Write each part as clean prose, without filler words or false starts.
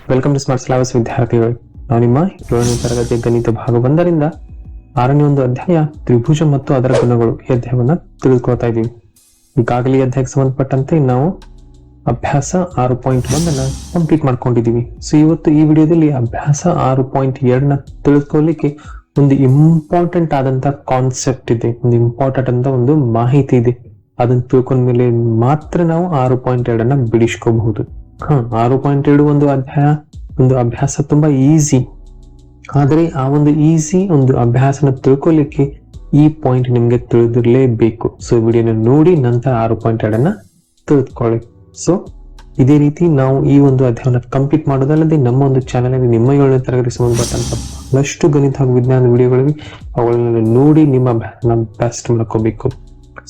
Welcome to smart syllabus ವಿದ್ಯಾರ್ಥಿಗಳು. ನಾವು ನಿಮ್ಮ 7ನೇ ತರಗತಿಯ ಗಣಿತ ಭಾಗ 1ರಿಂದ 6ನೇ ಒಂದು ಅಧ್ಯಾಯ ತ್ರಿಭುಜ ಮತ್ತು ಅದರ ಗುಣಗಳು ಈ ಅಧ್ಯಾಯವನ್ನ ತಿಳಿದುಕೊಳ್ತಾ ಇದ್ದೀವಿ. ಈಗಾಗಲೇ ಈ ಅಧ್ಯಾಯಕ್ಕೆ ಸಂಬಂಧಪಟ್ಟಂತೆ ನಾವು ಅಭ್ಯಾಸ 6.1 ಕಂಪ್ಲೀಟ್ ಮಾಡ್ಕೊಂಡಿದ್ದೀವಿ. ಸೊ ಇವತ್ತು ಈ ವಿಡಿಯೋದಲ್ಲಿ ಅಭ್ಯಾಸ 6.2 ತಿಳಿದುಕೊಳ್ಳಲಿಕ್ಕೆ ಒಂದು ಇಂಪಾರ್ಟೆಂಟ್ ಆದಂತ ಕಾನ್ಸೆಪ್ಟ್ ಇದೆ, ಒಂದು ಇಂಪಾರ್ಟೆಂಟ್ ಅಂತ ಒಂದು ಮಾಹಿತಿ ಇದೆ. ಅದನ್ನ ತಿಳ್ಕೊಂಡ ಮೇಲೆ ಮಾತ್ರ ನಾವು 6.2 ಬಿಡಿಸ್ಕೋಬಹುದು. 6.2 ಒಂದು ಅಭ್ಯಾಸ ತುಂಬಾ ಈಸಿ. ಆದರೆ ಆ ಒಂದು ಈಸಿ ಒಂದು ಅಭ್ಯಾಸನ ತಿಳ್ಕೊಳ್ಳಿಕ್ಕೆ ಈ ಪಾಯಿಂಟ್ ನಿಮ್ಗೆ ತಿಳಿದಿರಲೇಬೇಕು. ಸೊ ವಿಡಿಯೋನ ನೋಡಿ ನಂತರ 6.2 ತಿಳಿದುಕೊಳ್ಳಿ. ಸೊ ಇದೇ ರೀತಿ ನಾವು ಈ ಒಂದು ಅಧ್ಯಾಯನ ಕಂಪ್ಲೀಟ್ ಮಾಡೋದಲ್ಲದೆ ನಮ್ಮ ಒಂದು ಚಾನೆಲ್ ಅಲ್ಲಿ ನಿಮ್ಮ 7ನೇ ತರಗತಿ ಸಂಬಂಧಪಟ್ಟಂತ ಬಹಳಷ್ಟು ಗಣಿತ ಹಾಗೂ ವಿಜ್ಞಾನದ ವಿಡಿಯೋಗಳಿವೆ. ಅವುಗಳನ್ನ ನೋಡಿ ನಿಮ್ಮ ಅಭ್ಯಾಸನ ಬೆಸ್ಟ್ ಮಾಡ್ಕೋಬೇಕು.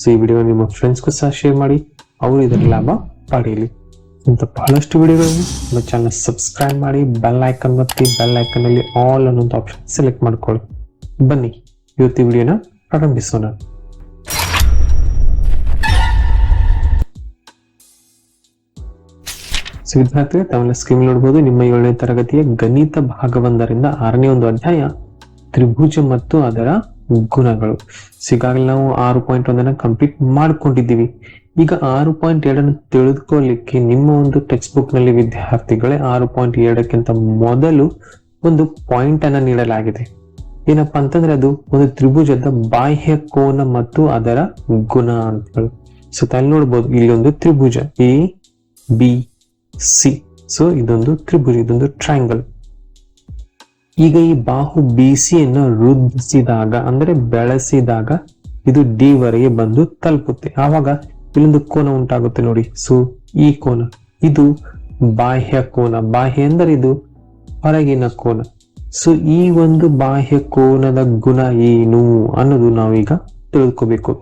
ಸೊ ಈ ವಿಡಿಯೋ ನಿಮ್ಮ ಫ್ರೆಂಡ್ಸ್ಗೂ ಸಹ ಶೇರ್ ಮಾಡಿ, ಅವರು ಇದರ ಲಾಭ ಪಡೆಯಲಿ. ಇಂಥ ಬಹಳಷ್ಟು ವಿಡಿಯೋಗಳಿವೆ. ನಮ್ಮ ಚಾನಲ್ ಸಬ್ಸ್ಕ್ರೈಬ್ ಮಾಡಿ, ಬೆಲ್ ಐಕನ್ ಒತ್ತಿ, ಬೆಲ್ ಐಕನ್ ಅಲ್ಲಿ ಆಲ್ ಅನ್ನೋ ಆಪ್ಷನ್ ಸೆಲೆಕ್ಟ್ ಮಾಡ್ಕೊಳ್ಳಿ. ಬನ್ನಿ ಇವತ್ತು ವಿಡಿಯೋನ ಪ್ರಾರಂಭಿಸೋಣ. ಸೊ ವಿದ್ಯಾರ್ಥಿಗಳು ತಾವೆಲ್ಲ ಸ್ಕ್ರೀನ್ ನೋಡಬಹುದು. ನಿಮ್ಮ 7ನೇ ತರಗತಿಯ ಗಣಿತ ಭಾಗ 1ರಿಂದ 6ನೇ ಒಂದು ಅಧ್ಯಾಯ ತ್ರಿಭುಜ ಮತ್ತು ಅದರ ಗುಣಗಳು. ಈಗಾಗಲೇ ನಾವು 6.1 ಕಂಪ್ಲೀಟ್ ಮಾಡ್ಕೊಂಡಿದ್ದೀವಿ. ಈಗ 6.2 ತಿಳಿದುಕೊಳ್ಳಲಿಕ್ಕೆ ನಿಮ್ಮ ಒಂದು ಟೆಕ್ಸ್ಟ್ ಬುಕ್ ನಲ್ಲಿ ವಿದ್ಯಾರ್ಥಿಗಳೇ 6.2ಕ್ಕಿಂತ ಮೊದಲು ಒಂದು ಪಾಯಿಂಟ್ ಅನ್ನ ನೀಡಲಾಗಿದೆ. ಏನಪ್ಪಾ ಅಂತಂದ್ರೆ ಅದು ಒಂದು ತ್ರಿಭುಜದ ಬಾಹ್ಯ ಕೋನ ಮತ್ತು ಅದರ ಗುಣ ಅಂತ ಹೇಳಿ. ಸೊ ತಾವು ನೋಡ್ಬೋದು ಇಲ್ಲಿ ಒಂದು ತ್ರಿಭುಜ ABC. ಸೊ ಇದೊಂದು ತ್ರಿಭುಜ, ಇದೊಂದು ಟ್ರಯಾಂಗಲ್. ಈಗ ಈ ಬಾಹು BC ಅನ್ನು ವೃದ್ಧಿಸಿದಾಗ ಅಂದ್ರೆ ಬೆಳೆಸಿದಾಗ ಇದು D ವರೆಗೆ ಬಂದು ತಲುಪುತ್ತೆ. ಆವಾಗ ಇಲ್ಲೊಂದು ಕೋನ ಉಂಟಾಗುತ್ತೆ ನೋಡಿ. ಸೊ ಈ ಕೋನ ಇದು ಬಾಹ್ಯ ಕೋನ. ಬಾಹ್ಯ ಅಂದರೆ ಇದು ಹೊರಗಿನ ಕೋನ. ಸೊ ಈ ಒಂದು ಬಾಹ್ಯ ಕೋನದ ಗುಣ ಏನು ಅನ್ನೋದು ನಾವೀಗ ತಿಳ್ಕೋಬೇಕು.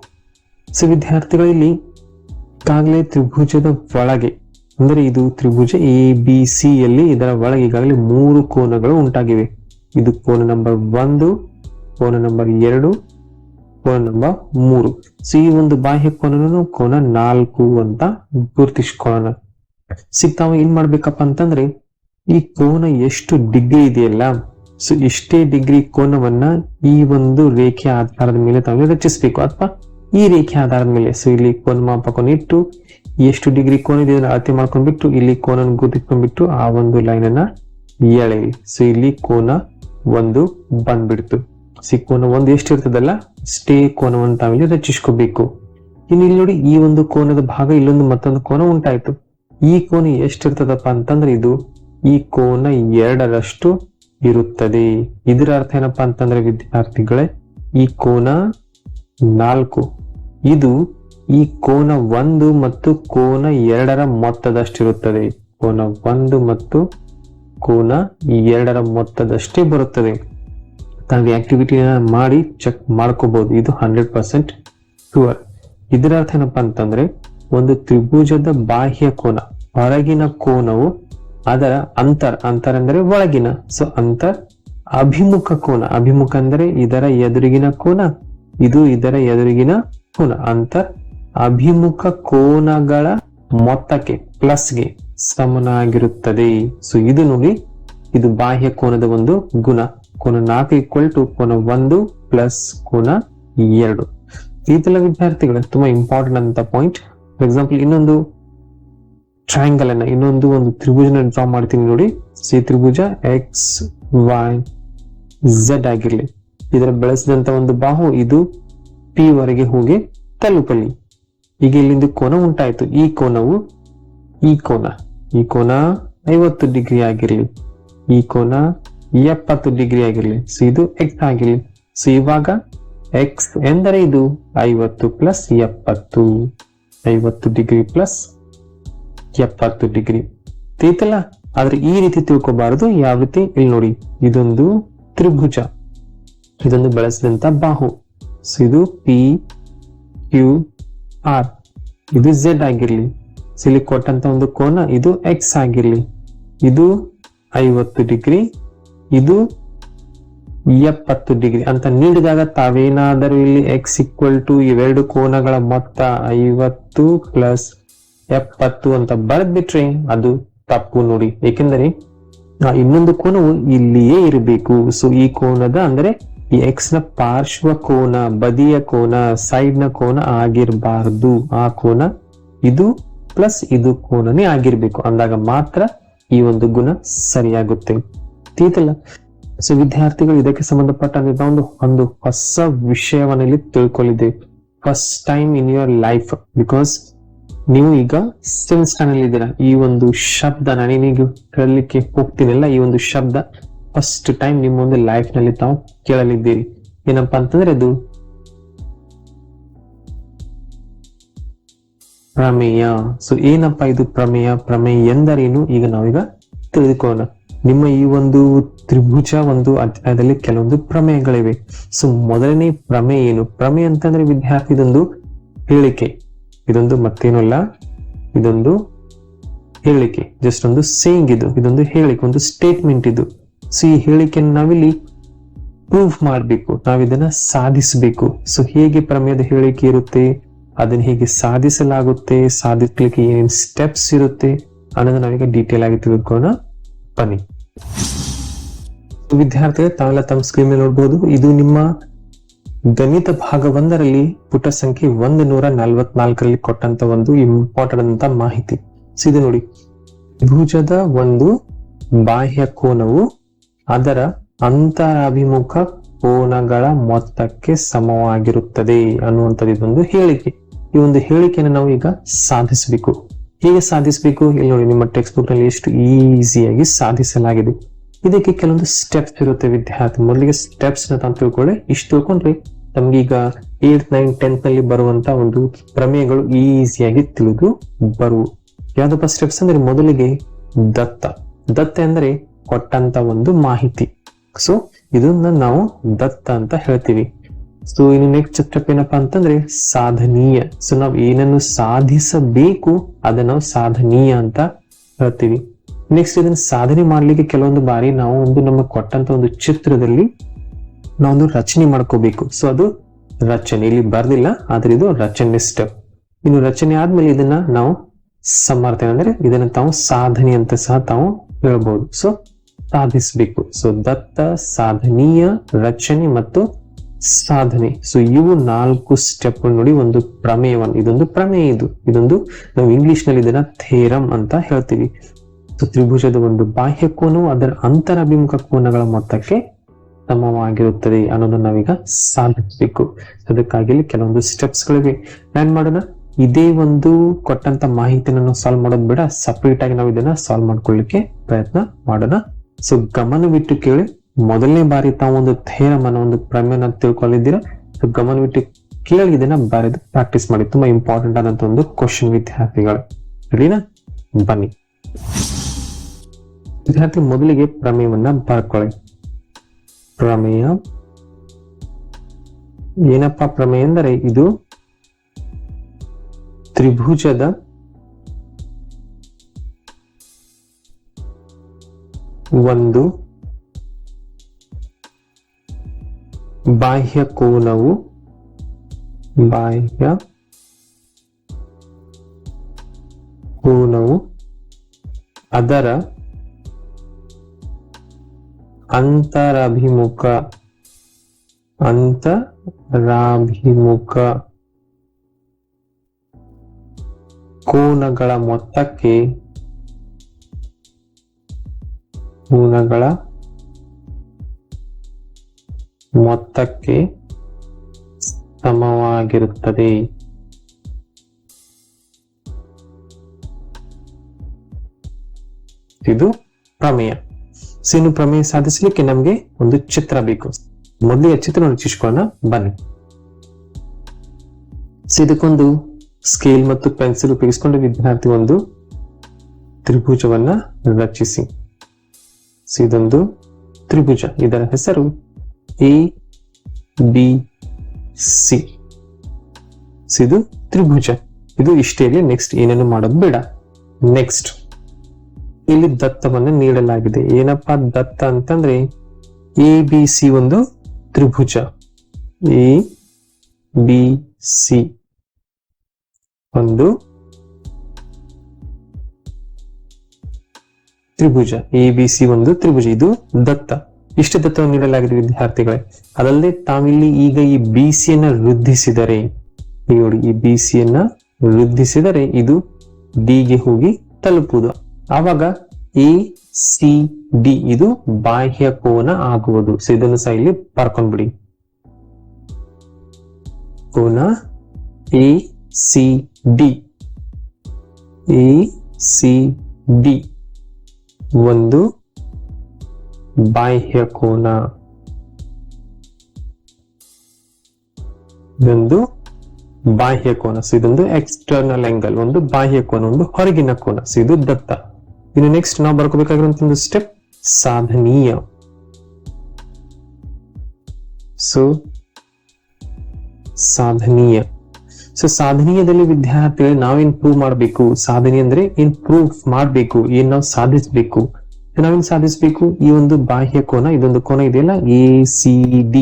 ಸೊ ವಿದ್ಯಾರ್ಥಿಗಳಲ್ಲಿ ಈಗಾಗಲೇ ತ್ರಿಭುಜದ ಒಳಗೆ ಅಂದ್ರೆ ಇದು ತ್ರಿಭುಜ ABC ಯಲ್ಲಿ ಇದರ ಒಳಗೆ ಈಗಾಗಲೇ 3 ಕೋನಗಳು ಉಂಟಾಗಿವೆ. ಇದು ಕೋನ ನಂಬರ್ 1, ಕೋನ ನಂಬರ್ 2, ಕೋನ ನಂಬರ್ 3. ಸೊ ಈ ಒಂದು ಬಾಹ್ಯ ಕೋನನು ಕೋನ 4 ಅಂತ ಗುರುತಿಸ್ಕೊಳ್ಳೋಣ. ತಾವು ಏನ್ ಮಾಡ್ಬೇಕಪ್ಪ ಅಂತಂದ್ರೆ ಈ ಕೋನ ಎಷ್ಟು ಡಿಗ್ರಿ ಇದೆಯಲ್ಲ, ಸೊ ಇಷ್ಟೇ ಡಿಗ್ರಿ ಕೋನವನ್ನ ಈ ಒಂದು ರೇಖೆ ಆಧಾರದ ಮೇಲೆ ತಾವು ರಚಿಸಬೇಕು, ಅಥವಾ ಈ ರೇಖೆ ಆಧಾರದ ಮೇಲೆ. ಸೊ ಇಲ್ಲಿ ಕೋನ ಮಾಪಕವನ್ನು ಇಟ್ಟು ಎಷ್ಟು ಡಿಗ್ರಿ ಕೋನ ಇದೆ ಅಳತೆ ಮಾಡ್ಕೊಂಡ್ಬಿಟ್ಟು ಇಲ್ಲಿ ಕೋನ ಗುರುತಿಸ್ಕೊಂಡ್ಬಿಟ್ಟು ಆ ಒಂದು ಲೈನ್ ಅನ್ನ ಎಳೆಯಿರಿ. ಸೊ ಇಲ್ಲಿ ಕೋನ 1 ಬಂದ್ಬಿಡ್ತು. ಕೋನ 1 ಎಷ್ಟು ಇರ್ತದಲ್ಲ ಅಷ್ಟೇ ಕೋನವನ್ನು ತಾವಿಲ್ಲಿ ರಚಿಸ್ಕೋಬೇಕು. ಇನ್ನು ಇಲ್ಲಿ ನೋಡಿ ಈ ಒಂದು ಕೋನದ ಭಾಗ ಇಲ್ಲೊಂದು ಮತ್ತೊಂದು ಕೋನ ಉಂಟಾಯ್ತು. ಈ ಕೋನ ಎಷ್ಟಿರ್ತದಪ್ಪ ಅಂತಂದ್ರೆ ಇದು ಈ ಕೋನ 2ರಷ್ಟು ಇರುತ್ತದೆ. ಇದರ ಅರ್ಥ ಏನಪ್ಪಾ ಅಂತಂದ್ರೆ ವಿದ್ಯಾರ್ಥಿಗಳೇ, ಈ ಕೋನ 4 ಇದು ಈ ಕೋನ 1 ಮತ್ತು ಕೋನ 2ರ ಮೊತ್ತದಷ್ಟಿರುತ್ತದೆ. ಕೋನ 1 ಮತ್ತು ಕೋನ 2ರ ಮೊತ್ತದಷ್ಟೇ ಬರುತ್ತದೆ. ತಾವು ಆಕ್ಟಿವಿಟಿನ ಮಾಡಿ ಚೆಕ್ ಮಾಡ್ಕೋಬಹುದು. ಇದು 100% ಶೂರ್. ಇದರ ಅರ್ಥ ಏನಪ್ಪಾ ಅಂತಂದ್ರೆ ಒಂದು ತ್ರಿಭುಜದ ಬಾಹ್ಯ ಕೋನ, ಹೊರಗಿನ ಕೋನವು ಅದರ ಅಂತರ ಅಂದ್ರೆ ಒಳಗಿನ. ಸೊ ಅಭಿಮುಖ ಕೋನ, ಅಭಿಮುಖ ಅಂದ್ರೆ ಇದರ ಎದುರಿಗಿನ ಕೋನ, ಇದು ಇದರ ಎದುರಿಗಿನ ಕೋನ. ಅಭಿಮುಖ ಕೋನಗಳ ಮೊತ್ತಕ್ಕೆ ಪ್ಲಸ್ಗೆ ಸಮನಾಗಿರುತ್ತದೆ. ಸೊ ಇದು ನೋಡಿ, ಇದು ಬಾಹ್ಯ ಕೋನದ ಒಂದು ಗುಣ. ಕೋನ 4 = ಕೋನ 1 ಪ್ಲಸ್ ಕೋನ 2. ಇದೆಲ್ಲ ವಿದ್ಯಾರ್ಥಿಗಳ ತುಂಬಾ ಇಂಪಾರ್ಟೆಂಟ್ ಅಂತ ಪಾಯಿಂಟ್. ಫಾರ್ ಎಕ್ಸಾಂಪಲ್ ಇನ್ನೊಂದು ಟ್ರಯಾಂಗಲ್ ಅನ್ನ, ಇನ್ನೊಂದು ಒಂದು ತ್ರಿಭುಜನ ಡ್ರಾ ಮಾಡ್ತೀನಿ ನೋಡಿ. ಈ ತ್ರಿಭುಜ XYZ ಆಗಿರ್ಲಿ. ಇದರ ಬೆಳೆಸಿದಂತ ಒಂದು ಬಾಹು ಇದು P ವರೆಗೆ ಹೋಗಿ ತಲುಪಲಿ. ಈಗ ಇಲ್ಲಿಂದ ಕೋನ ಉಂಟಾಯ್ತು. ಈ ಕೋನವು ಈ ಕೋನ 50 ಡಿಗ್ರಿ ಆಗಿರ್ಲಿ, ಈ ಕೋನ 70 ಡಿಗ್ರಿ ಆಗಿರ್ಲಿ. ಸೊ ಇದು X ಆಗಿರ್ಲಿ. ಸೊ ಇವಾಗ X ಎಂದರೆ ಇದು 50 ಪ್ಲಸ್ 70, 50 ಡಿಗ್ರಿ ಪ್ಲಸ್ 70 ಡಿಗ್ರಿ ಐತಲ್ಲ. ಆದ್ರೆ ಈ ರೀತಿ ತಿಳ್ಕೊಬಾರದು. ಯಾವ ರೀತಿ? ಇಲ್ಲಿ ನೋಡಿ, ಇದೊಂದು ತ್ರಿಭುಜ, ಇದೊಂದು ಬೆಳೆಸಿದಂತ ಬಾಹು. ಸೊ ಇದು PQR, ಇದು Z ಆಗಿರ್ಲಿ. ಇಲ್ಲಿ ಕೊಟ್ಟಂತ ಒಂದು ಕೋನ ಇದು X ಆಗಿರ್ಲಿ. ಇದು 50 ಡಿಗ್ರಿ, ಇದು 70 ಡಿಗ್ರಿ ಅಂತ ನೀಡಿದಾಗ ತಾವೇನಾದರೂ ಇಲ್ಲಿ X = ಇವೆರಡು ಕೋನಗಳ ಮೊತ್ತ 50 ಪ್ಲಸ್ 70 ಅಂತ ಬರೆದ್ಬಿಟ್ರೆ ಅದು ತಪ್ಪು ನೋಡಿ. ಏಕೆಂದರೆ ಇನ್ನೊಂದು ಕೋನವು ಇಲ್ಲಿಯೇ ಇರಬೇಕು. ಸೊ ಈ ಕೋನದ ಅಂದ್ರೆ ಈ ಎಕ್ಸ್ ನ ಪಾರ್ಶ್ವ ಕೋನ, ಬದಿಯ ಕೋನ, ಸೈಡ್ ನ ಕೋನ ಆಗಿರಬಾರದು. ಆ ಕೋನ ಇದು ಪ್ಲಸ್ ಇದು ಕೋನನೇ ಆಗಿರ್ಬೇಕು. ಅಂದಾಗ ಮಾತ್ರ ಈ ಒಂದು ಗುಣ ಸರಿಯಾಗುತ್ತೆ. ತೀತಲ್ಲ. ಸೊ ವಿದ್ಯಾರ್ಥಿಗಳು ಇದಕ್ಕೆ ಸಂಬಂಧಪಟ್ಟ ಒಂದು ಹೊಸ ವಿಷಯವನ್ನ ಇಲ್ಲಿ ತಿಳ್ಕೊಳ್ಳಿದೆ. First time in your life, because ನೀವು ಈಗ ಸೆವೆಂತ್ ಸ್ಟ್ಯಾಂಡರ್ಡ್ ಇದ್ದೀರಾ. ಈ ಒಂದು ಶಬ್ದ ನಾನೇನೀಗ ಹೇಳಲಿಕ್ಕೆ ಹೋಗ್ತೀನಲ್ಲ, ಈ ಒಂದು ಶಬ್ದ ಫಸ್ಟ್ ಟೈಮ್ ನಿಮ್ಮ ಒಂದು ಲೈಫ್ ನಲ್ಲಿ ತಾವು ಕೇಳಲಿದ್ದೀರಿ. ಏನಪ್ಪಾ ಅಂತಂದ್ರೆ ಅದು ಪ್ರಮೇಯ. ಸೊ ಏನಪ್ಪಾ ಇದು ಪ್ರಮೇಯ? ಪ್ರಮೇಯ ಎಂದರೇನು ಈಗ ನಾವೀಗ ತಿಳಿದುಕೊಳ್ಳೋಣ. ನಿಮ್ಮ ಈ ಒಂದು ತ್ರಿಭುಜ ಒಂದು ಅಧ್ಯಾಯದಲ್ಲಿ ಕೆಲವೊಂದು ಪ್ರಮೇಯಗಳಿವೆ. ಸೊ ಮೊದಲನೇ ಪ್ರಮೇಯ ಏನು? ಪ್ರಮೇಯ ಅಂತಂದ್ರೆ ವಿದ್ಯಾರ್ಥಿ ಇದೊಂದು ಹೇಳಿಕೆ, ಇದೊಂದು ಮತ್ತೇನಲ್ಲ, ಇದೊಂದು ಹೇಳಿಕೆ, ಜಸ್ಟ್ ಒಂದು ಸೇಯಿಂಗ್. ಇದೊಂದು ಹೇಳಿಕೆ, ಒಂದು ಸ್ಟೇಟ್ಮೆಂಟ್ ಇದು. ಸೊ ಈ ಹೇಳಿಕೆಯನ್ನು ನಾವಿಲ್ಲಿ ಪ್ರೂವ್ ಮಾಡಬೇಕು, ನಾವಿದನ್ನ ಸಾಧಿಸಬೇಕು. ಸೊ ಹೇಗೆ ಪ್ರಮೇಯದ ಹೇಳಿಕೆ ಇರುತ್ತೆ, ಅದನ್ನ ಹೇಗೆ ಸಾಧಿಸಲಾಗುತ್ತೆ, ಸಾಧಿಸ್ಲಿಕ್ಕೆ ಏನೇನು ಸ್ಟೆಪ್ಸ್ ಇರುತ್ತೆ ಅನ್ನೋದು ನಾವೀಗ ಡೀಟೇಲ್ ಆಗಿ ತಿಳಿದುಕೊಳ್ಳೋಣ. ಬನ್ನಿ ವಿದ್ಯಾರ್ಥಿಗಳು, ತಾವೆಲ್ಲ ತಮ್ಮ ಸ್ಕ್ರೀನ್ ಮೇಲೆ ನೋಡಬಹುದು. ಇದು ನಿಮ್ಮ ಗಣಿತ ಭಾಗ 1ರಲ್ಲಿ ಪುಟ ಸಂಖ್ಯೆ 144ರಲ್ಲಿ ಕೊಟ್ಟಂತ ಒಂದು ಇಂಪಾರ್ಟೆಂಟ್ ಅಂತ ಮಾಹಿತಿ. ಸೊ ಇದು ನೋಡಿ, ತ್ರಿಭುಜದ ಒಂದು ಬಾಹ್ಯ ಕೋನವು ಅದರ ಅಂತರಾಭಿಮುಖ ಕೋನಗಳ ಮೊತ್ತಕ್ಕೆ ಸಮವಾಗಿರುತ್ತದೆ ಅನ್ನುವಂಥದ್ದು ಇದೊಂದು ಹೇಳಿಕೆ. ಈ ಒಂದು ಹೇಳಿಕೆಯನ್ನು ನಾವು ಈಗ ಸಾಧಿಸಬೇಕು. ಹೇಗೆ ಸಾಧಿಸಬೇಕು? ಇಲ್ಲಿ ನೋಡಿ, ನಿಮ್ಮ ಟೆಕ್ಸ್ಟ್ ಬುಕ್ ನಲ್ಲಿ ಎಷ್ಟು ಈಸಿಯಾಗಿ ಸಾಧಿಸಲಾಗಿದೆ. ಇದಕ್ಕೆ ಕೆಲವೊಂದು ಸ್ಟೆಪ್ಸ್ ಇರುತ್ತೆ ವಿದ್ಯಾರ್ಥಿ. ಮೊದಲಿಗೆ ಸ್ಟೆಪ್ಸ್ ತಾವು ತಿಳ್ಕೊಳ್ಳಿ. ಇಷ್ಟು ತಿಳ್ಕೊಂಡ್ರೆ ತಮ್ಗೀಗ 8th 9th 10th ನಲ್ಲಿ ಬರುವಂತ ಒಂದು ಪ್ರಮೇಯಗಳು ಈಸಿಯಾಗಿ ತಿಳಿದು ಬರುವು. ಯಾವ್ದಪ್ಪ ಸ್ಟೆಪ್ಸ್ ಅಂದ್ರೆ, ಮೊದಲಿಗೆ ದತ್ತ ಅಂದ್ರೆ ಕೊಟ್ಟಂತ ಒಂದು ಮಾಹಿತಿ. ಸೊ ಇದನ್ನ ನಾವು ದತ್ತ ಅಂತ ಹೇಳ್ತೀವಿ. ಸೊ ಇನ್ನು ನೆಕ್ಸ್ಟ್ ಸ್ಟೆಪ್ ಏನಪ್ಪಾ ಅಂತಂದ್ರೆ ಸಾಧನೀಯ. ಸೊ ನಾವು ಏನನ್ನು ಸಾಧಿಸಬೇಕು ಅದನ್ನ ನಾವು ಸಾಧನೀಯ ಅಂತ ಹೇಳ್ತೀವಿ. ನೆಕ್ಸ್ಟ್ ಇದನ್ನ ಸಾಧನೆ ಮಾಡ್ಲಿಕ್ಕೆ ಕೆಲವೊಂದು ಬಾರಿ ನಾವು ನಮ್ಮ ಕೊಟ್ಟಂತ ಒಂದು ಚಿತ್ರದಲ್ಲಿ ನಾವೊಂದು ರಚನೆ ಮಾಡ್ಕೋಬೇಕು. ಸೊ ಅದು ರಚನೆ, ಇಲ್ಲಿ ಬರ್ದಿಲ್ಲ ಆದ್ರೆ ಇದು ರಚನೆ ಸ್ಟೆಪ್. ಇನ್ನು ರಚನೆ ಆದ್ಮೇಲೆ ಇದನ್ನ ನಾವು ಸಮರ್ಥನೆ ಅಂದ್ರೆ ಇದನ್ನ ತಾವು ಸಾಧನೆ ಅಂತ ಸಹ ತಾವು ಹೇಳ್ಬಹುದು. ಸೊ ಸಾಧಿಸಬೇಕು. ಸೊ ದತ್ತ, ಸಾಧನೀಯ, ರಚನೆ ಮತ್ತು ಸಾಧನೆ. ಸೊ ಇವು 4 ಸ್ಟೆಪ್ ನೋಡಿ ಒಂದು ಪ್ರಮೇಯವನ್ನು. ಇದೊಂದು ಪ್ರಮೇಯ. ಇದೊಂದು ನಾವು ಇಂಗ್ಲಿಷ್ ನಲ್ಲಿ ಇದನ್ನ ಥೇರಮ್ ಅಂತ ಹೇಳ್ತೀವಿ. ಸೊ ತ್ರಿಭುಜದ ಒಂದು ಬಾಹ್ಯ ಕೋನವು ಅದರ ಅಂತರಾಭಿಮುಖ ಕೋನಗಳ ಮೊತ್ತಕ್ಕೆ ಸಮವಾಗಿರುತ್ತದೆ ಅನ್ನೋದನ್ನ ನಾವೀಗ ಸಾಧಿಸಬೇಕು. ಅದಕ್ಕಾಗಿ ಇಲ್ಲಿ ಕೆಲವೊಂದು ಸ್ಟೆಪ್ಸ್ ಗಳಿವೆ. ಏನ್ ಮಾಡೋಣ, ಇದೇ ಒಂದು ಕೊಟ್ಟಂತ ಮಾಹಿತಿನ ನಾವು ಸಾಲ್ವ್ ಮಾಡೋದು ಬೇಡ, ಸಪರೇಟ್ ಆಗಿ ನಾವು ಇದನ್ನ ಸಾಲ್ವ್ ಮಾಡ್ಕೊಳ್ಳಿಕ್ಕೆ ಪ್ರಯತ್ನ ಮಾಡೋಣ. ಸೊ ಗಮನವಿಟ್ಟು ಕೇಳಿ. ಮೊದಲನೇ ಬಾರಿ ತಾವು ಒಂದು ಥೇರಮ್ ಅನ್ನೋ ಒಂದು ಪ್ರಮೇಯನ ತಿಳ್ಕೊಳ್ಳಿದ್ದೀರಾ. ಸೊ ಗಮನವಿಟ್ಟು ಕೇಳಿ ಇದನ್ನ ಬರೆದು ಪ್ರಾಕ್ಟೀಸ್ ಮಾಡಿ. ತುಂಬಾ ಇಂಪಾರ್ಟೆಂಟ್ ಆದಂತ ಒಂದು ಕ್ವಶನ್ ವಿದ್ಯಾರ್ಥಿಗಳು. ರೆಡಿನಾ? ಬನ್ನಿ ವಿದ್ಯಾರ್ಥಿ, ಮೊದಲಿಗೆ ಪ್ರಮೇಯವನ್ನ ಬರ್ಕೊಳ್ಳಿ. ಪ್ರಮೇಯ ಏನಪ್ಪಾ? ಪ್ರಮೇಯ ಎಂದರೆ ಇದು ತ್ರಿಭುಜದ ಒಂದು ಬಾಹ್ಯ ಕೋನವು ಅದರ ಅಂತರಾಭಿಮುಖ ಕೋನಗಳ ಮೊತ್ತಕ್ಕೆ ಸಮವಾಗಿರುತ್ತದೆ. ಇದು ಪ್ರಮೇಯ. ಸೊ ಇನ್ನು ಪ್ರಮೇಯ ಸಾಧಿಸಲಿಕ್ಕೆ ನಮ್ಗೆ ಒಂದು ಚಿತ್ರ ಬೇಕು. ಮೊದಲಿಗೆ ಚಿತ್ರ ರಚಿಸಿಕೊಳ್ಳೋಣ. ಬನ್ನಿ. ಸೊ ಇದಕ್ಕೊಂದು ಸ್ಕೇಲ್ ಮತ್ತು ಪೆನ್ಸಿಲ್ ಉಪಯೋಗಿಸಿಕೊಂಡು ವಿದ್ಯಾರ್ಥಿ ಒಂದು ತ್ರಿಭುಜವನ್ನ ರಚಿಸಿ. ಸೊ ಇದೊಂದು ತ್ರಿಭುಜ, ಇದರ ಹೆಸರು ABC. ಇದು ತ್ರಿಭುಜ. ಇದು ಇಷ್ಟೇ ಇದೆ. ನೆಕ್ಸ್ಟ್ ಏನೇನು ಮಾಡೋದು ಬೇಡ. ನೆಕ್ಸ್ಟ್ ಇಲ್ಲಿ ದತ್ತವನ್ನು ನೀಡಲಾಗಿದೆ. ಏನಪ್ಪಾ ದತ್ತ ಅಂತಂದ್ರೆ ABC ಒಂದು ತ್ರಿಭುಜ. ABC ಒಂದು ತ್ರಿಭುಜ, ABC ಒಂದು ತ್ರಿಭುಜ, ಇದು ದತ್ತ. ಇಷ್ಟು ದತ್ತವನ್ನು ನೀಡಲಾಗಿದೆ ವಿದ್ಯಾರ್ಥಿಗಳೇ. ಅದಲ್ಲದೆ ತಾವಿಲ್ಲಿ ಈಗ ಈ BC ಯನ್ನ ವೃದ್ಧಿಸಿದರೆ, ನೋಡಿ ಈ BC ಯನ್ನ ವೃದ್ಧಿಸಿದರೆ ಇದು D ಗೆ ಹೋಗಿ ತಲುಪುವುದು. ಆವಾಗ ACD ಇದು ಬಾಹ್ಯ ಕೋನ ಆಗುವುದು. ಸೊ ಇದನ್ನು ಸಹ ಇಲ್ಲಿ ಬರ್ಕೊಂಡ್ಬಿಡಿ. ಕೋನ ACD ಒಂದು ಬಾಹ್ಯ ಕೋನ, ಇದೊಂದು ಬಾಹ್ಯ ಕೋನ. ಸೊ ಇದೊಂದು ಎಕ್ಸ್ಟರ್ನಲ್ ಆಂಗಲ್, ಒಂದು ಬಾಹ್ಯ ಕೋನ, ಒಂದು ಹೊರಗಿನ ಕೋನ. ಸೊ ಇದು ದತ್ತ. ಇನ್ನು ನೆಕ್ಸ್ಟ್ ನಾವು ಬರ್ಕೋಬೇಕಾಗಿರುವಂತ ಒಂದು ಸ್ಟೆಪ್ ಸಾಧನೀಯ. ಸೊ ಸಾಧನೀಯ. ಸೊ ಸಾಧನೀಯದಲ್ಲಿ ವಿದ್ಯಾರ್ಥಿಗಳು ನಾವೇನ್ ಪ್ರೂವ್ ಮಾಡಬೇಕು? ಸಾಧನೆ ಅಂದ್ರೆ ಏನ್ ಪ್ರೂವ್ ಮಾಡಬೇಕು, ಏನ್ ನಾವು ಸಾಧಿಸಬೇಕು. ನಾವೇನ್ ಸಾಧಿಸಬೇಕು? ಈ ಒಂದು ಬಾಹ್ಯ ಕೋನ, ಇದೊಂದು ಕೋನ ಇದೆಯಲ್ಲ ACD,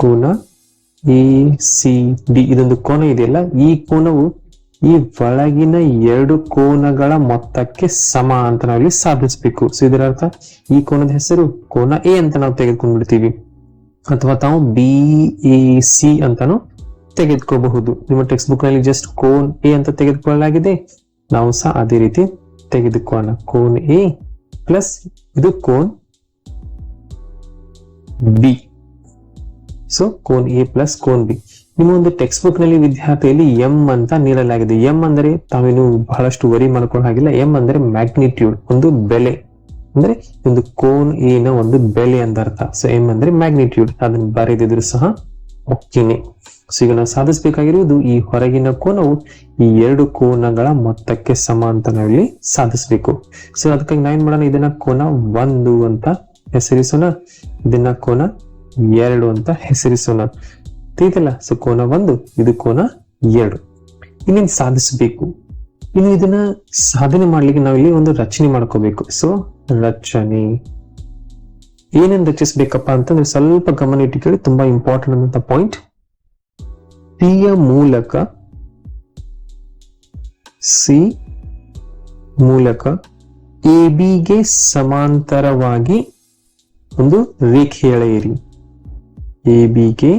ಕೋನ ACD ಇದೊಂದು ಕೋನ ಇದೆಯಲ್ಲ, ಈ ಕೋನವು ಈ ಒಳಗಿನ ಎರಡು ಕೋನಗಳ ಮೊತ್ತಕ್ಕೆ ಸಮ ಅಂತ ನಾವಿಲ್ಲಿ ಸಾಧಿಸಬೇಕು. ಸೊ ಇದರ ಅರ್ಥ ಈ ಕೋನದ ಹೆಸರು ಕೋನ A ಅಂತ ನಾವು ತೆಗೆದುಕೊಂಡ್ಬಿಡ್ತೀವಿ, ಅಥವಾ ತಾವು BAC ಅಂತಾನು ತೆಗೆದುಕೋಬಹುದು. ನಿಮ್ಮ ಟೆಕ್ಸ್ಟ್ ಬುಕ್ ನಲ್ಲಿ ಜಸ್ಟ್ ಕೋನ್ A ಅಂತ ತೆಗೆದುಕೊಳ್ಳಲಾಗಿದೆ, ನಾವು ಸಹ ಅದೇ ರೀತಿ ತೆಗೆದುಕೋಣ. ಕೋನ್ A ಪ್ಲಸ್ ಇದು cone B. So cone A plus cone B. ನಿಮ್ಮ ಒಂದು ಟೆಕ್ಸ್ಟ್ ಬುಕ್ ನಲ್ಲಿ ವಿದ್ಯಾರ್ಥಿಯಲ್ಲಿ M ಅಂತ ನೀಡಲಾಗಿದೆ. M ಅಂದರೆ ತಾವೇನು ಬಹಳಷ್ಟು ವರಿ ಮಾಡ್ಕೊಳ್ಳೋ ಹಾಗಿಲ್ಲ. M ಅಂದ್ರೆ ಮ್ಯಾಗ್ನಿಟ್ಯೂಡ್, ಒಂದು ಬೆಲೆ, ಅಂದ್ರೆ ಒಂದು ಕೋನ್ A ನ ಒಂದು ಬೆಲೆ ಅಂತ ಅರ್ಥ. ಸೊ M ಅಂದ್ರೆ ಮ್ಯಾಗ್ನಿಟ್ಯೂಡ್, ಅದನ್ನು ಬರೆದಿದ್ರು ಸಹ ಓಕೆನೆ. ಸೊ ಈಗ ನಾವು ಸಾಧಿಸಬೇಕಾಗಿರುವುದು ಈ ಹೊರಗಿನ ಕೋನವು ಈ ಎರಡು ಕೋನಗಳ ಮೊತ್ತಕ್ಕೆ ಸಮ ಅಂತ ನಾವಿಲ್ಲಿ ಸಾಧಿಸಬೇಕು. ಸೊ ಅದಕ್ಕಾಗಿ ನಾವೇನ್ ಮಾಡೋಣ, ಇದನ್ನ ಕೋನ 1 ಅಂತ ಹೆಸರಿಸೋಣ, ಇದನ್ನ ಕೋನ 2 ಅಂತ ಹೆಸರಿಸೋಣ. ತಿಳಿತಲ್ಲ? ಸೊ ಕೋನ 1, ಇದು ಕೋನ 2. ಇನ್ನೇನು ಸಾಧಿಸಬೇಕು? ಇನ್ನು ಇದನ್ನ ಸಾಧನೆ ಮಾಡ್ಲಿಕ್ಕೆ ನಾವಿಲ್ಲಿ ಒಂದು ರಚನೆ ಮಾಡ್ಕೋಬೇಕು. ಸೊ ರಚನೆ ಏನೇನು ರಚಿಸಬೇಕಪ್ಪ ಅಂತಂದ್ರೆ ಸ್ವಲ್ಪ ಗಮನ ಇಟ್ಟು ಕೇಳಿ, ತುಂಬಾ ಇಂಪಾರ್ಟೆಂಟ್ ಅಂತ ಪಾಯಿಂಟ್. ಸಿ ಮೂಲಕ AB ಗೆ ಸಮಾಂತರವಾಗಿ ಒಂದು ರೇಖೆ ಎಳೆಯಿರಿ. AB ಗೆ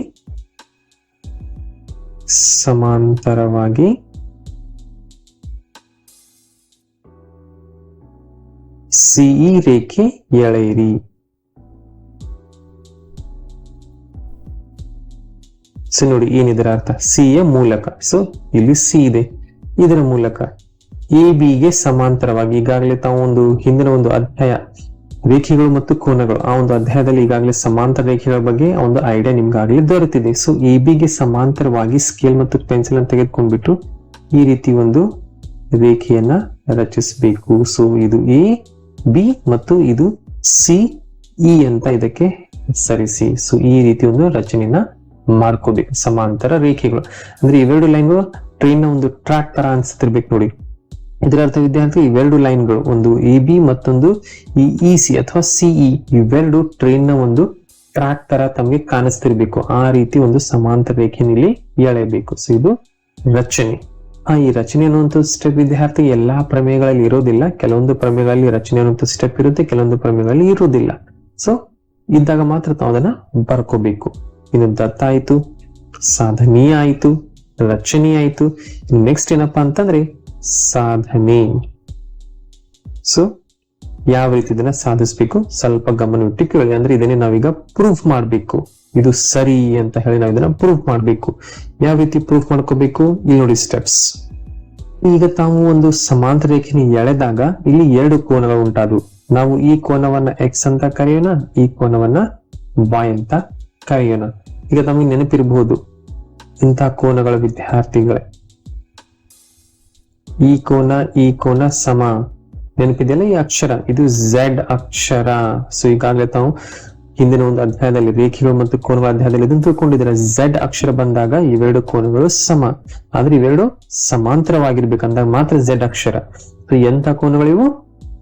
ಸಮಾಂತರವಾಗಿ CE ರೇಖೆ ಎಳೆಯಿರಿ. ಸೊ ನೋಡಿ ಏನಿದರ ಅರ್ಥ, ಸಿ ಯ ಮೂಲಕ. ಸೊ ಇಲ್ಲಿ ಸಿ ಇದೆ, ಇದರ ಮೂಲಕ AB ಗೆ ಸಮಾಂತರವಾಗಿ. ಈಗಾಗಲೇ ತಾವು ಒಂದು ಹಿಂದಿನ ಒಂದು ಅಧ್ಯಾಯ ರೇಖೆಗಳು ಮತ್ತು ಕೋನಗಳು, ಆ ಒಂದು ಅಧ್ಯಾಯದಲ್ಲಿ ಈಗಾಗಲೇ ಸಮಾಂತರ ರೇಖೆಗಳ ಬಗ್ಗೆ ಒಂದು ಐಡಿಯಾ ನಿಮ್ಗಾಗಲೇ ದೊರೆತಿದೆ. ಸೊ AB ಗೆ ಸಮಾಂತರವಾಗಿ ಸ್ಕೇಲ್ ಮತ್ತು ಪೆನ್ಸಿಲ್ ಅನ್ನು ತೆಗೆದುಕೊಂಡ್ಬಿಟ್ಟು ಈ ರೀತಿ ಒಂದು ರೇಖೆಯನ್ನ ರಚಿಸಬೇಕು. ಸೊ ಇದು AB ಮತ್ತು ಇದು CE ಅಂತ ಇದಕ್ಕೆ ಸರಿಸಿ. ಸೊ ಈ ರೀತಿ ಒಂದು ರಚನೆಯನ್ನ ಮಾಡ್ಕೋಬೇಕು. ಸಮಾಂತರ ರೇಖೆಗಳು ಅಂದ್ರೆ ಇವೆರಡು ಲೈನ್ಗಳು ಟ್ರೈನ್ ನ ಒಂದು ಟ್ರ್ಯಾಕ್ ತರ ಅನ್ಸ್ತಿರ್ಬೇಕು ನೋಡಿ. ಇದರ ಅರ್ಥ ವಿದ್ಯಾರ್ಥಿ, ಇವೆರಡು ಲೈನ್ಗಳು, ಒಂದು AB ಮತ್ತೊಂದು ಈ EC ಅಥವಾ CE, ಇವೆರಡು ಟ್ರೈನ್ ನ ಒಂದು ಟ್ರ್ಯಾಕ್ ತರ ತಮಗೆ ಕಾಣಿಸ್ತಿರ್ಬೇಕು. ಆ ರೀತಿ ಒಂದು ಸಮಾಂತರ ರೇಖೆಯಲ್ಲಿ ಎಳೆಯಬೇಕು. ಸೊ ಇದು ರಚನೆ. ಈ ರಚನೆ ಅನ್ನುವಂಥ ಸ್ಟೆಪ್ ವಿದ್ಯಾರ್ಥಿ ಎಲ್ಲಾ ಪ್ರಮೇಯಗಳಲ್ಲಿ ಇರೋದಿಲ್ಲ. ಕೆಲವೊಂದು ಪ್ರಮೇಯಗಳಲ್ಲಿ ರಚನೆ ಅನ್ನುವಂಥ ಸ್ಟೆಪ್ ಇರುತ್ತೆ, ಕೆಲವೊಂದು ಪ್ರಮೇಯಗಳಲ್ಲಿ ಇರೋದಿಲ್ಲ. ಸೊ ಇದ್ದಾಗ ಮಾತ್ರ ತಾವು ಅದನ್ನ ಬರ್ಕೋಬೇಕು. ಇನ್ನು ದತ್ತ ಆಯ್ತು, ಸಾಧನೀಯ ಆಯ್ತು, ರಚನೆ ಆಯ್ತು. ನೆಕ್ಸ್ಟ್ ಏನಪ್ಪಾ ಅಂತಂದ್ರೆ ಸಾಧನೆ. ಸೊ ಯಾವ ರೀತಿ ಇದನ್ನ ಸಾಧಿಸ್ಬೇಕು ಸ್ವಲ್ಪ ಗಮನವಿಟ್ಟು ಕೇಳಿ. ಅಂದ್ರೆ ಇದನ್ನೇ ನಾವೀಗ ಪ್ರೂಫ್ ಮಾಡ್ಬೇಕು, ಇದು ಸರಿ ಅಂತ ಹೇಳಿ ನಾವು ಇದನ್ನ ಪ್ರೂಫ್ ಮಾಡ್ಬೇಕು. ಯಾವ ರೀತಿ ಪ್ರೂಫ್ ಮಾಡ್ಕೋಬೇಕು? ಇಲ್ಲಿ ನೋಡಿ ಸ್ಟೆಪ್ಸ್. ಈಗ ತಾವು ಒಂದು ಸಮಾಂತರ ರೇಖೆನ ಎಳೆದಾಗ ಇಲ್ಲಿ ಎರಡು ಕೋನಗಳು ಉಂಟಾದವು. ನಾವು ಈ ಕೋನವನ್ನ X ಅಂತ ಕರೆಯೋಣ, ಈ ಕೋನವನ್ನ Y ಅಂತ ಕರೆಯೋಣ. ಈಗ ತಮಗೆ ನೆನಪಿರಬಹುದು ಇಂತಹ ಕೋನಗಳ ವಿದ್ಯಾರ್ಥಿಗಳೇ, ಈ ಕೋನ ಸಮ. ನೆನಪಿದೆಯಲ್ಲ ಈ ಅಕ್ಷರ, ಇದು Z ಅಕ್ಷರ. ಸೊ ಈಗಾಗಲೇ ತಾವು ಹಿಂದಿನ ಒಂದು ಅಧ್ಯಾಯದಲ್ಲಿ ರೇಖೆಗಳು ಮತ್ತು ಕೋನಗಳ ಅಧ್ಯಾಯದಲ್ಲಿ ಇದನ್ನು ತಿಳ್ಕೊಂಡಿದ್ದಾರೆ. Z ಅಕ್ಷರ ಬಂದಾಗ ಇವೆರಡು ಕೋನಗಳು ಸಮ, ಆದ್ರೆ ಇವೆರಡು ಸಮಾಂತರವಾಗಿರ್ಬೇಕಂದಾಗ ಮಾತ್ರ Z ಅಕ್ಷರ. ಸೊ ಎಂತ ಕೋನಗಳಿವು?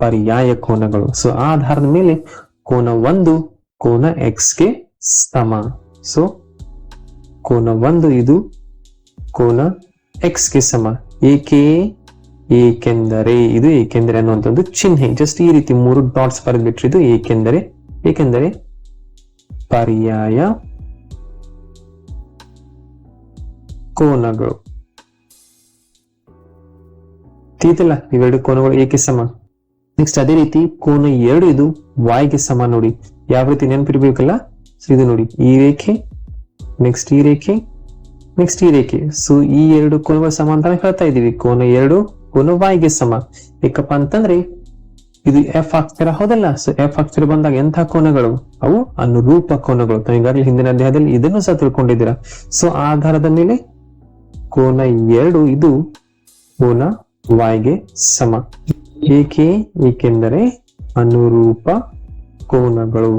ಪರ್ಯಾಯ ಕೋನಗಳು. ಸೊ ಆ ಆಧಾರದ ಮೇಲೆ ಕೋನ 1 ಕೋನ X ಗೆ ಸಮ. ಸೊ ಕೋನ 1 ಇದು ಕೋನ X ಗೆ ಸಮ. ಏಕೆ? ಏಕೆಂದರೆ, ಇದು ಏಕೆಂದರೆ ಅನ್ನುವಂಥದ್ದು ಚಿಹ್ನೆ. ಜಸ್ಟ್ ಈ ರೀತಿ 3 ಡಾಟ್ಸ್ ಬರೆದ್ಬಿಟ್ರೆ ಇದು ಏಕೆಂದರೆ. ಏಕೆಂದರೆ ಪರ್ಯಾಯ ಕೋನಗಳು. ತಿಳಿತಲ್ಲ, ಇವೆರಡು ಕೋನಗಳು ಏಕೆ ಸಮ. ನೆಕ್ಸ್ಟ್ ಅದೇ ರೀತಿ ಕೋನ 2 ಇದು ವಾಯ್ಗೆ ಸಮ. ನೋಡಿ ಯಾವ ರೀತಿ ನೆನಪಿರ್ಬೇಕಲ್ಲ. ಸೊ ಇದು ನೋಡಿ, ಈ ರೇಖೆ, ನೆಕ್ಸ್ಟ್ ಈ ರೇಖೆ, ನೆಕ್ಸ್ಟ್ ಈ ರೇಖೆ. ಸೊ ಈ 2 ಕೋನಗಳು ಸಮ ಅಂತ ಹೇಳ್ತಾ ಇದೀವಿ. ಕೋನ 2 ಕೋನ ವಾಯ್ಗೆ ಸಮ. ಯಾಕಪ್ಪ ಅಂತಂದ್ರೆ ಇದು ಎಫ್ ಅಕ್ಷರ ಹೌದಲ್ಲ. ಸೊ ಎಫ್ ಅಕ್ಷರ ಬಂದಾಗ ಎಂಥ ಕೋನಗಳು? ಅವು ಅನುರೂಪ ಕೋನಗಳು. ನಾವು ಈಗಾಗಲೇ ಹಿಂದಿನ ಅಧ್ಯಾಯದಲ್ಲಿ ಇದನ್ನು ಸಹ ತಿಳ್ಕೊಂಡಿದ್ದೀರಾ. ಸೊ ಆಧಾರದ ಮೇಲೆ ಕೋನ 2 ಇದು ಕೋನ ವಾಯ್ಗೆ ಸಮ. ಏಕೆ? ಏಕೆಂದರೆ ಅನುರೂಪ ಕೋನಗಳು.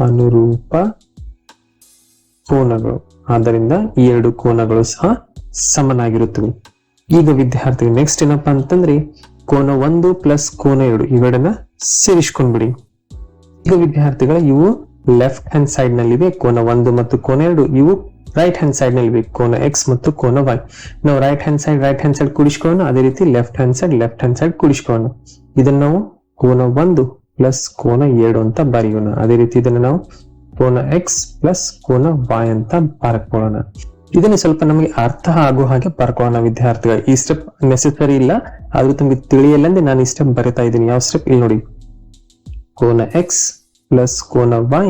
ಅನುರೂಪ ಕೋನಗಳು. ಆದ್ದರಿಂದ ಈ 2 ಕೋನಗಳು ಸಹ ಸಮನಾಗಿರುತ್ತವೆ. ಈಗ ವಿದ್ಯಾರ್ಥಿ ನೆಕ್ಸ್ಟ್ ಏನಪ್ಪಾ ಅಂತಂದ್ರೆ ಕೋನ 1 ಪ್ಲಸ್ ಕೋನ 2 ಇವೆರಡನ್ನ ಸೇರಿಸ್ಕೊಂಡ್ಬಿಡಿ. ಈಗ ವಿದ್ಯಾರ್ಥಿಗಳ ಇವು ಲೆಫ್ಟ್ ಹ್ಯಾಂಡ್ ಸೈಡ್ ನಲ್ಲಿವೆ ಕೋನ 1 ಮತ್ತು ಕೋನ 2. ಇವು ರೈಟ್ ಹ್ಯಾಂಡ್ ಸೈಡ್ ನಲ್ಲಿ ಕೋನ ಎಕ್ಸ್ ಮತ್ತು ಕೋನ ವೈ. ನಾವು ರೈಟ್ ಹ್ಯಾಂಡ್ ಸೈಡ್ ಕೂಡಿಸ್ಕೊಳ್ಳೋಣ. ಅದೇ ರೀತಿ ಲೆಫ್ಟ್ ಹ್ಯಾಂಡ್ ಸೈಡ್ ಕೂಡಿಸ್ಕೊಳ್ಳೋಣ. ಇದನ್ನ ನಾವು ಕೋನ 1 ಪ್ಲಸ್ ಕೋನ 2 ಅಂತ ಬರೆಯೋಣ. ಅದೇ ರೀತಿ ಇದನ್ನ ನಾವು ಕೋನ ಎಕ್ಸ್ ಪ್ಲಸ್ ಕೋನ ವೈ ಅಂತ ಬರ್ಕೊಳ್ಳೋಣ. ಇದನ್ನ ಸ್ವಲ್ಪ ನಮಗೆ ಅರ್ಥ ಆಗೋ ಹಾಗೆ ಬರ್ಕೊಳ್ಳೋಣ ವಿದ್ಯಾರ್ಥಿಗಳು. ಈ ಸ್ಟೆಪ್ ನೆಸೆಸರಿ ಇಲ್ಲ, ಆದ್ರೂ ತಮಗೆ ತಿಳಿಯಲ್ಲಂದ್ರೆ ನಾನು ಈ ಸ್ಟೆಪ್ ಬರಿತಾ ಇದ್ದೀನಿ. ಯಾವ ಸ್ಟೆಪ್? ಇಲ್ಲಿ ನೋಡಿ, ಕೋನ ಎಕ್ಸ್ ಪ್ಲಸ್ ಕೋನ ವೈ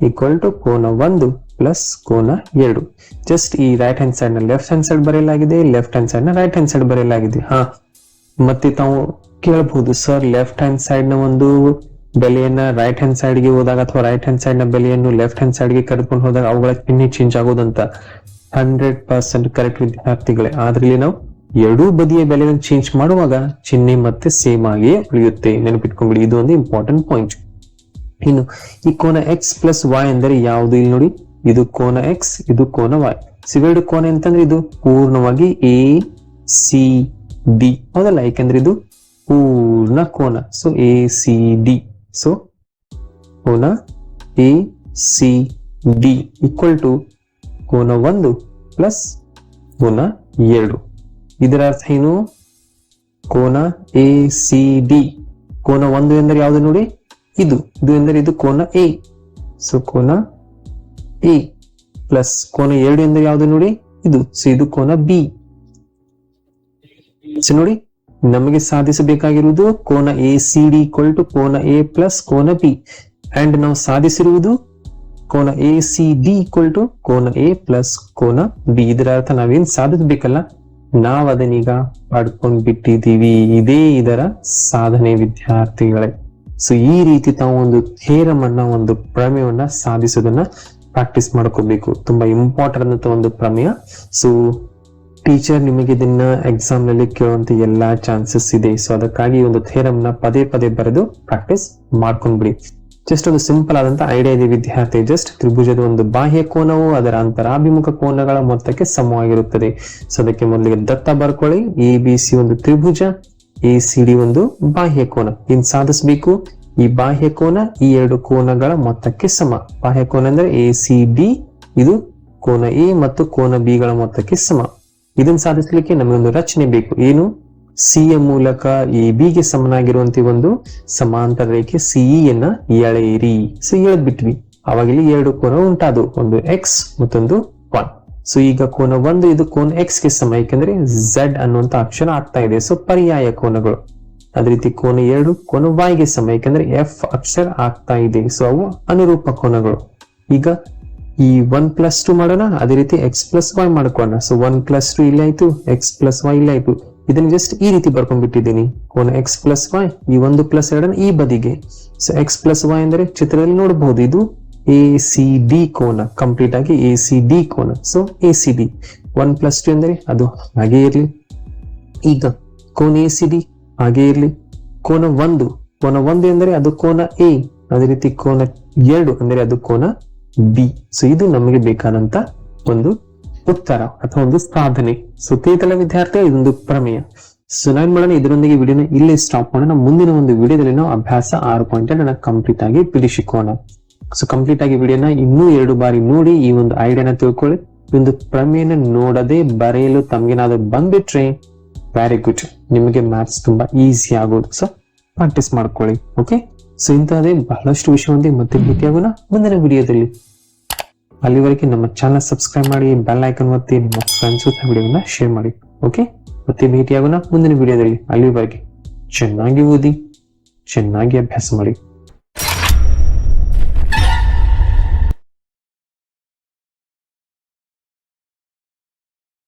ಈಕ್ವಲ್ ಟು ಕೋನ 1 ಪ್ಲಸ್ ಕೋನ 2. ಜಸ್ಟ್ ಈ ರೈಟ್ ಹ್ಯಾಂಡ್ ಸೈಡ್ ನ ಲೆಫ್ಟ್ ಹ್ಯಾಂಡ್ ಸೈಡ್ ಬರೆಯಲಾಗಿದೆ, ಲೆಫ್ಟ್ ಹ್ಯಾಂಡ್ ಸೈಡ್ ನ ರೈಟ್ ಹ್ಯಾಂಡ್ ಸೈಡ್ ಬರೆಯಲಾಗಿದೆ. ಮತ್ತೆ ತಾವು ಕೇಳಬಹುದು, ಸರ್ ಲೆಫ್ಟ್ ಹ್ಯಾಂಡ್ ಸೈಡ್ ನ ಒಂದು ಬೆಲೆಯನ್ನ ರೈಟ್ ಹ್ಯಾಂಡ್ ಸೈಡ್ ಗೆ ಹೋದಾಗ ಅಥವಾ ರೈಟ್ ಹ್ಯಾಂಡ್ ಸೈಡ್ ನ ಬೆಲೆಯನ್ನು ಲೆಫ್ಟ್ ಹ್ಯಾಂಡ್ ಸೈಡ್ ಗೆ ಕರೆದುಕೊಂಡು ಹೋದಾಗ ಅವುಗಳ ಚಿಹ್ನೆ ಚೇಂಜ್ ಆಗೋದಂತ. 100% ಕರೆಕ್ಟ್ ವಿದ್ಯಾರ್ಥಿಗಳೇ. ಆದ್ರೆ ಇಲ್ಲಿ ನಾವು ಎರಡೂ ಬದಿಯ ಬೆಲೆಯನ್ನು ಚೇಂಜ್ ಮಾಡುವಾಗ ಚಿಹ್ನೆ ಮತ್ತೆ ಸೇಮ್ ಆಗಿಯೇ ಉಳಿಯುತ್ತೆ. ನೆನಪಿಟ್ಕೊಂಡ್ಬಿಡಿ, ಇದು ಒಂದು ಇಂಪಾರ್ಟೆಂಟ್ ಪಾಯಿಂಟ್. ಇನ್ನು ಈ ಕೋನ ಎಕ್ಸ್ ಪ್ಲಸ್ ವೈ ಅಂದರೆ ಯಾವುದು? ಇಲ್ಲಿ ನೋಡಿ, ಇದು ಕೋನ ಎಕ್ಸ್, ಇದು ಕೋನ ವೈ. ಇವೆರಡು ಕೋನ ಅಂತಂದ್ರೆ ಇದು ಪೂರ್ಣವಾಗಿ ಎ ಸಿ ಡಿ ಹೌದಲ್ಲ, ಯಾಕಂದ್ರೆ ಇದು ಪೂರ್ಣ ಕೋನ. So A C D. So ಕೋನ A C D equal to ಕೋನ 1 ಪ್ಲಸ್ ಕೋನ 2. ಇದರ ಅರ್ಥ ಏನು? ಕೋನ ಎ ಸಿ ಡಿ. ಕೋನ 1 ಎಂದರೆ ಯಾವುದು ನೋಡಿ? ಇದು ಎಂದರೆ ಇದು ಕೋನ ಎ. ಸೊ ಕೋನ ಎ ಪ್ಲಸ್ ಕೋನ 2 ಎಂದರೆ ಯಾವುದು ನೋಡಿ? ಇದು. ಸೊ ಇದು ಕೋನ ಬಿ. ಸೊ ನೋಡಿ, ನಮಗೆ ಸಾಧಿಸಬೇಕಾಗಿರುವುದು ಕೋನ A C D equal to ಕೋನ ಎ ಪ್ಲಸ್ ಕೋನ ಬಿ. ಅಂಡ್ ನಾವು ಸಾಧಿಸಿರುವುದು ಕೋನ A C D equal to ಕೋನ ಎ ಪ್ಲಸ್ ಕೋನ ಬಿ. ಇದರ ಅರ್ಥ ನಾವೇನ್ ಸಾಧಿಸಬೇಕಲ್ಲ, ನಾವ್ ಅದನ್ನೀಗ ಪಡ್ಕೊಂಡ್ ಬಿಟ್ಟಿದ್ದೀವಿ. ಇದೇ ಇದರ ಸಾಧನೆ ವಿದ್ಯಾರ್ಥಿಗಳೇ. ಸೊ ಈ ರೀತಿ ತಾವು ಒಂದು ಥೇರಮ್ ಅನ್ನ, ಒಂದು ಪ್ರಮೇಯವನ್ನ ಸಾಧಿಸೋದನ್ನ ಪ್ರಾಕ್ಟೀಸ್ ಮಾಡ್ಕೋಬೇಕು. ತುಂಬಾ ಇಂಪಾರ್ಟೆಂಟ್ ಅಂತ ಒಂದು ಪ್ರಮೇಯ. ಸೊ ಟೀಚರ್ ನಿಮಗೆ ಇದನ್ನ ಎಕ್ಸಾಮ್ ನಲ್ಲಿ ಕೇಳುವಂತ ಎಲ್ಲಾ ಚಾನ್ಸಸ್ ಇದೆ. ಸೊ ಅದಕ್ಕಾಗಿ ಒಂದು ಥೇರಮ್ ನ ಪದೇ ಪದೇ ಬರೆದು ಪ್ರಾಕ್ಟೀಸ್ ಮಾಡ್ಕೊಂಡ್ಬಿಡಿ. ಜಸ್ಟ್ ಒಂದು ಸಿಂಪಲ್ ಆದಂತ ಐಡಿಯಾ ಇದೆ ವಿದ್ಯಾರ್ಥಿ. ಜಸ್ಟ್ ತ್ರಿಭುಜದ ಒಂದು ಬಾಹ್ಯ ಕೋನವು ಅದರ ಅಂತರಾಭಿಮುಖ ಕೋನಗಳ ಮೊತ್ತಕ್ಕೆ ಸಮವಾಗಿರುತ್ತದೆ. ಸೊ ಅದಕ್ಕೆ ಮೊದಲಿಗೆ ದತ್ತ ಬರ್ಕೊಳ್ಳಿ. ಎ ಬಿ ಸಿ ಒಂದು ತ್ರಿಭುಜ, ಎ ಸಿ ಡಿ ಒಂದು ಬಾಹ್ಯ ಕೋನ. ಇನ್ ಸಾಧಿಸಬೇಕು, ಈ ಬಾಹ್ಯ ಕೋನ ಈ 2 ಕೋನಗಳ ಮೊತ್ತಕ್ಕೆ ಸಮ. ಬಾಹ್ಯ ಕೋನ ಅಂದ್ರೆ ಎ ಸಿ ಡಿ, ಇದು ಕೋನ ಎ ಮತ್ತು ಕೋನ ಬಿ ಗಳ ಮೊತ್ತಕ್ಕೆ ಸಮ. ಇದನ್ನು ಸಾಧಿಸಲಿಕ್ಕೆ ನಮಗೊಂದು ರಚನೆ ಬೇಕು. ಏನು? ಸಿ ಯ ಮೂಲಕ ಎ ಬಿ ಗೆ ಸಮನಾಗಿರುವಂತ ಒಂದು ಸಮಾಂತರ ರೇಖೆ ಸಿಇ ಯನ್ನ ಎಳೆಯಿರಿ. ಸೊ ಎಳೆದ್ ಬಿಟ್ವಿ, ಅವಾಗ ಇಲ್ಲಿ 2 ಕೋನ ಉಂಟಾದವು, ಒಂದು ಎಕ್ಸ್ ಮತ್ತೊಂದು 1. ಸೊ ಈಗ ಕೋನ 1 ಇದು ಕೋನ ಎಕ್ಸ್ ಗೆ ಸಮ, ಯಾಕಂದ್ರೆ ಝೆಡ್ ಅನ್ನುವಂತ ಅಕ್ಷರ ಆಗ್ತಾ ಇದೆ. ಸೊ ಪರ್ಯಾಯ ಕೋನಗಳು. ಅದೇ ರೀತಿ ಕೋನ 2 ಕೋನ ವೈ ಗೆ ಸಮ, ಯಾಕಂದ್ರೆ ಎಫ್ ಅಕ್ಷರ ಆಗ್ತಾ ಇದೆ. ಸೊ ಅವು ಅನುರೂಪ ಕೋನಗಳು. ಈಗ ಈ 1+2 ಮಾಡೋಣ. ಅದೇ ರೀತಿ ಎಕ್ಸ್ ಪ್ಲಸ್ ವೈ ಮಾಡ್ಕೊಳ್ಳೋಣ. ಸೊ 1+2 ಇಲ್ಲಿ ಆಯ್ತು, ಎಕ್ಸ್ ಪ್ಲಸ್ ವೈ ಇಲ್ಲಿ ಆಯ್ತು. ಇದನ್ನ ಜಸ್ಟ್ ಈ ರೀತಿ ಬರ್ಕೊಂಡ್ಬಿಟ್ಟಿದ್ದೀನಿ. ಕೋನ ಎಕ್ಸ್ ಪ್ಲಸ್ ವೈ, ಈ 1+2 ಈ ಬದಿಗೆ. ಸೊ ಎಕ್ಸ್ ಪ್ಲಸ್ ವೈ ಅಂದ್ರೆ ಚಿತ್ರದಲ್ಲಿ ನೋಡಬಹುದು, ಇದು ಎ ಸಿ ಡಿ ಕೋನ, ಕಂಪ್ಲೀಟ್ ಆಗಿ ಎ ಸಿ ಡಿ ಕೋನ. So A C D. 1+2 ಅಂದ್ರೆ ಅದು ಹಾಗೆ ಇರ್ಲಿ. ಈಗ ಕೋನ ಎ ಸಿ ಡಿ ಹಾಗೆ ಇರ್ಲಿ. ಕೋನ 1 ಎಂದರೆ ಅದು ಕೋನ ಎ. ಅದೇ ರೀತಿ ಕೋನ 2 ಅಂದ್ರೆ ಅದು ಕೋನ ಬಿ. ಸೊ ಇದು ನಮಗೆ ಬೇಕಾದಂತ ಒಂದು ಉತ್ತರ ಅಥವಾ ಒಂದು ಸಾಧನೆ. ಸೊ ತಿಳಿತಲ್ಲ ವಿದ್ಯಾರ್ಥಿ, ಇದೊಂದು ಪ್ರಮೇಯ. ಸೊ ನಾನ್ ಮಾಡೋಣ, ಇದರೊಂದಿಗೆ ವಿಡಿಯೋನ ಇಲ್ಲೇ ಸ್ಟಾಪ್ ಮಾಡೋಣ. ಮುಂದಿನ ಒಂದು ವಿಡಿಯೋದಲ್ಲಿ ನಾವು ಅಭ್ಯಾಸ 6.2 ಕಂಪ್ಲೀಟ್ ಆಗಿ ಬಿಡಿಸಿಕೋಣ. ಸೊ ಕಂಪ್ಲೀಟ್ ಆಗಿ ವಿಡಿಯೋನ ಇನ್ನೂ 2 ಬಾರಿ ನೋಡಿ ಈ ಒಂದು ಐಡಿಯಾನ ತಿಳ್ಕೊಳ್ಳಿ. ಈ ಒಂದು ಪ್ರಮೇಯನ ನೋಡದೆ ಬರೆಯಲು ತಮ್ಗೇನಾದ್ರೂ ಬಂದ್ಬಿಟ್ರೆ ವೆರಿ ಗುಡ್. ನಿಮಗೆ ಮ್ಯಾಥ್ಸ್ ತುಂಬಾ ಈಸಿ ಆಗೋದು. ಸೊ ಪ್ರಾಕ್ಟೀಸ್ ಮಾಡ್ಕೊಳ್ಳಿ. ಓಕೆ, ಸೊ ಇಂತಹದೇ ಬಹಳಷ್ಟು ವಿಷಯವಂತೆ ಮತ್ತೆ ಭೇಟಿಯಾಗೋಣ ಮುಂದಿನ ವಿಡಿಯೋದಲ್ಲಿ. ಅಲ್ಲಿವರೆಗೆ ನಮ್ಮ ಚಾನಲ್ ಸಬ್ಸ್ಕ್ರೈಬ್ ಮಾಡಿ, ಬೆಲ್ ಐಕನ್ ಒತ್ತಿ, ನಿಮ್ಮ ಫ್ರೆಂಡ್ಸ್ ಜೊತೆ ವಿಡಿಯೋನ ಶೇರ್ ಮಾಡಿ. ಓಕೆ, ಮತ್ತೆ ಭೇಟಿಯಾಗೋಣ ಮುಂದಿನ ವಿಡಿಯೋದಲ್ಲಿ. ಅಲ್ಲಿವರೆಗೆ ಚೆನ್ನಾಗಿ ಓದಿ, ಚೆನ್ನಾಗಿ ಅಭ್ಯಾಸ ಮಾಡಿ.